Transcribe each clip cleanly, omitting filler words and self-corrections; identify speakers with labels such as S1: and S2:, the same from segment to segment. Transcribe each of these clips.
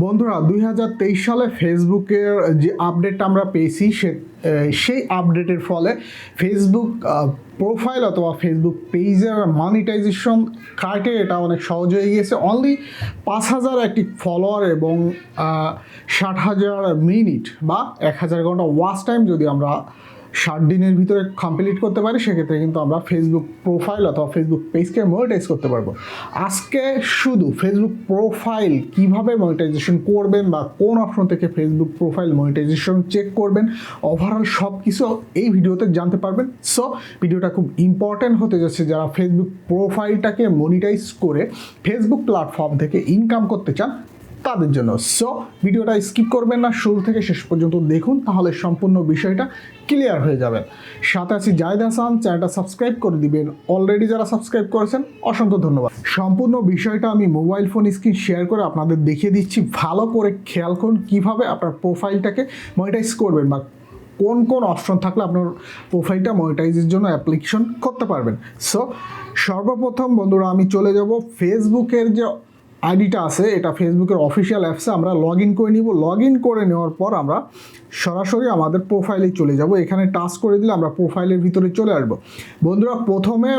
S1: বন্ধুরা 2023 সালে ফেসবুকের যে আপডেটটা আমরা পেয়েছি সেই আপডেটের ফলে ফেসবুক প্রোফাইল অথবা ফেসবুক পেজের মনিটাইজেশন ক্রাইটেরিয়াটা অনেক সহজ হয়ে গিয়েছে। অনলি 5,000 একটি ফলোয়ার এবং 60,000 মিনিট বা 1,000 ঘন্টা ওয়াচ টাইম যদি আমরা 60 দিনের ভিতরে কমপ্লিট করতে পারি, সেক্ষেত্রে কিন্তু আমরা ফেসবুক প্রোফাইল অথবা ফেসবুক পেজকে মনিটাইজ করতে পারবো। আজকে শুধু ফেসবুক প্রোফাইল কিভাবে মনিটাইজেশন করবেন বা কোন অপশন থেকে ফেসবুক প্রোফাইল মনিটাইজেশন চেক করবেন, ওভারঅল সব কিছু এই ভিডিওতে জানতে পারবেন। সো ভিডিওটা খুব ইম্পর্ট্যান্ট হতে যাচ্ছে যারা ফেসবুক প্রোফাইলটাকে মনিটাইজ করে ফেসবুক প্ল্যাটফর্ম থেকে ইনকাম করতে চান তাদের জন্য। সো ভিডিওটা স্কিপ করবেন না, শুরু থেকে শেষ পর্যন্ত দেখুন, তাহলে সম্পূর্ণ বিষয়টা ক্লিয়ার হয়ে যাবে। সাথে আছি জাহিদ হাসান, চ্যানেলটা সাবস্ক্রাইব করে দিবেন। অলরেডি যারা সাবস্ক্রাইব করেছেন অসংখ্য ধন্যবাদ। সম্পূর্ণ বিষয়টা আমি মোবাইল ফোন স্ক্রিন শেয়ার করে আপনাদের দেখিয়ে দিচ্ছি। ভালো করে খেয়াল করুন কীভাবে আপনার প্রোফাইলটাকে মনিটাইজ করবেন বা কোন কোন অপশন থাকলে আপনার প্রোফাইলটা মনিটাইজের জন্য অ্যাপ্লিকেশন করতে পারবেন। সো সর্বপ্রথম বন্ধুরা আমি চলে যাব ফেসবুকের যে আইডিটা আছে, এটা ফেসবুকের অফিসিয়াল অ্যাপসে আমরা লগ ইন করে নিব। লগ ইন করে নেওয়ার পর আমরা সরাসরি আমাদের প্রোফাইলে চলে যাব। এখানে টাচ করে দিলে আমরা প্রোফাইলের ভিতরে চলে আসবো। বন্ধুরা প্রথমে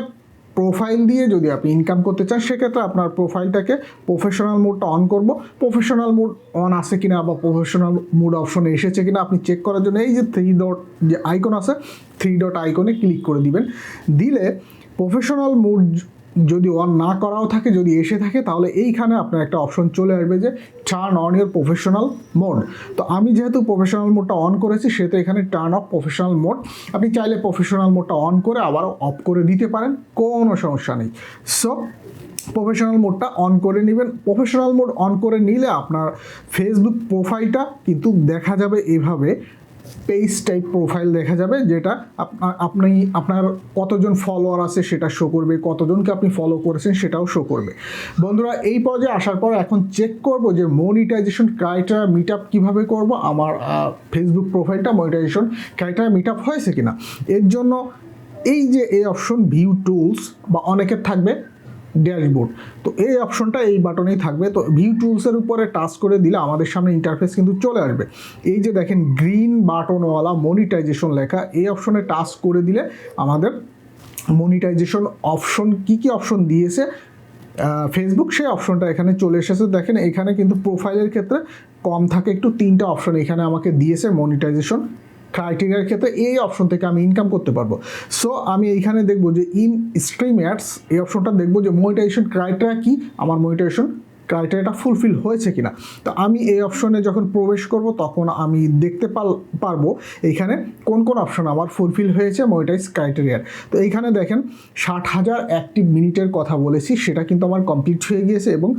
S1: প্রোফাইল দিয়ে যদি আপনি ইনকাম করতে চান, সেক্ষেত্রে আপনার প্রোফাইলটাকে প্রফেশনাল মোডটা অন করব। প্রফেশনাল মোড অন আছে কিনা বা প্রফেশনাল মোড অপশনে এসেছে কিনা আপনি চেক করার জন্য এই যে 3 ডট যে আইকন আছে, 3 ডট আইকনে ক্লিক করে দিবেন। দিলে প্রফেশনাল মোড যদি অন না করাও থাকে, যদি এসে থাকে, তাহলে এইখানে আপনার একটা অপশন চলে আসবে যে turn on your professional mode. তো আমি যেহেতু প্রফেশনাল মোডটা অন করেছি, সেহেতু এখানে টার্ন অফ প্রফেশনাল মোড। আপনি চাইলে প্রফেশনাল মোডটা অন করে আবারও অফ করে দিতে পারেন, কোনো সমস্যা নেই। সো প্রফেশনাল মোডটা অন করে নেবেন। প্রফেশনাল মোড অন করে নিলে আপনার ফেসবুক প্রোফাইলটা কিন্তু দেখা যাবে এভাবে পেজ টাইপ প্রোফাইল দেখা যাবে, যেটা আপনার কতজন ফলোয়ার আছে সেটা শো করবে, কতজনকে আপনি ফলো করেছেন সেটাও শো করবে। বন্ধুরা এই পর্যায়ে আসার পর এখন চেক করব যে মনিটাইজেশন ক্রাইটেরিয়া মিট আপ কীভাবে করব, আমার ফেসবুক প্রোফাইলটা মনিটাইজেশন ক্রাইটেরিয়া মিট আপ হয়েছে কিনা। এর জন্য এই যে এই অপশন ভিউ টুলস বা অনেকের থাকবে ড্যাশবোর্ড, তো এই অপশনটা এই বাটনেই থাকবে। তো ভিউ টুলসের উপরে টাচ করে দিলে আমাদের সামনে ইন্টারফেস কিন্তু চলে আসবে। এই যে দেখেন গ্রিন বাটনওয়ালা মনিটাইজেশন লেখা, এই অপশনে টাচ করে দিলে আমাদের মনিটাইজেশন অপশন কী কী অপশন দিয়েছে ফেসবুক, সেই অপশনটা এখানে চলে এসেছে। দেখেন এখানে কিন্তু প্রোফাইলের ক্ষেত্রে কম থাকে একটু, 3টা অপশন এখানে আমাকে দিয়েছে মনিটাইজেশন ক্রাইটেরিয়ার ক্ষেত্রে। এই অপশন থেকে আমি ইনকাম করতে পারবো। সো আমি এইখানে দেখবো যে ইন স্ট্রিম অ্যাডস, এই অপশনটা দেখবো যে মনিটাইজেশন ক্রাইটেরিয়া কি, আমার মনিটাইজেশন ক্রাইটেরিয়াটা ফুলফিল হয়েছে কিনা। তো আমি এই অপশনে যখন প্রবেশ করব তখন আমি দেখতে পারবো এইখানে কোন কোন অপশন আমার ফুলফিল হয়েছে মনিটাইজ ক্রাইটেরিয়ার। তো এইখানে দেখেন 60,000 অ্যাক্টিভ মিনিটের কথা বলেছি, সেটা কিন্তু আমার কমপ্লিট হয়ে গিয়েছে এবং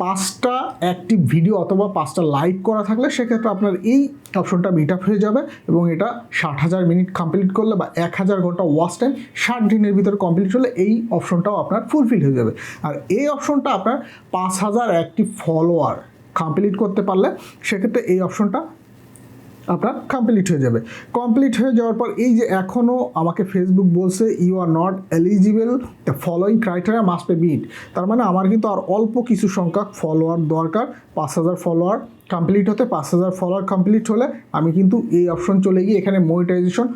S1: 5টা অ্যাক্টিভ ভিডিও অথবা 5টা লাইক করা থাকলে সেক্ষেত্রে আপনার এই অপশনটা মিট আপ হয়ে যাবে এবং এটা 60,000 মিনিট কমপ্লিট করলে বা 1,000 ঘন্টা ওয়াচ টাইম 60 দিনের ভিতরে কমপ্লিট হলে এই অপশনটাও আপনার ফুলফিল হয়ে যাবে। আর এই অপশনটা আপনার 5,000 অ্যাক্টিভ ফলোয়ার কমপ্লিট করতে পারলে সেক্ষেত্রে এই অপশনটা আপনার কমপ্লিট হয়ে যাবে। কমপ্লিট হয়ে যাওয়ার পর এই যে এখনও আমাকে ফেসবুক বলছে you are not eligible, the following criteria must be meet. তার মানে আমার কিন্তু আর অল্প কিছু সংখ্যক ফলোয়ার দরকার, 5,000 ফলোয়ার কমপ্লিট হতে। 5,000 ফলোয়ার কমপ্লিট হলে আমি কিন্তু এই অপশন চলে গিয়ে এখানে মনিটাইজেশন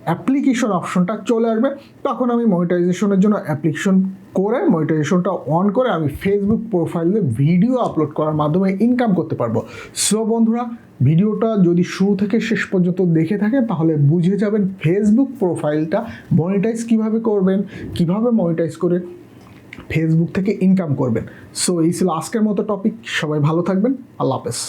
S1: অ্যাপ্লিকেশন অপশনটা চলে আসবে। তখন আমি মনিটাইজেশনের জন্য অ্যাপ্লিকেশন করে মনিটাইজেশনটা অন করে আমি ফেসবুক প্রোফাইলে ভিডিও আপলোড করার মাধ্যমে ইনকাম করতে পারবো। সো বন্ধুরা ভিডিওটা যদি শুরু থেকে শেষ পর্যন্ত দেখে থাকেন তাহলে বুঝে যাবেন ফেসবুক প্রোফাইলটা মনিটাইজ কিভাবে করবেন, কিভাবে মনিটাইজ করে ফেসবুক থেকে ইনকাম করবেন। সো এই ছিল আজকের মতো টপিক। সবাই ভালো থাকবেন, আল্লাহ হাফেজ।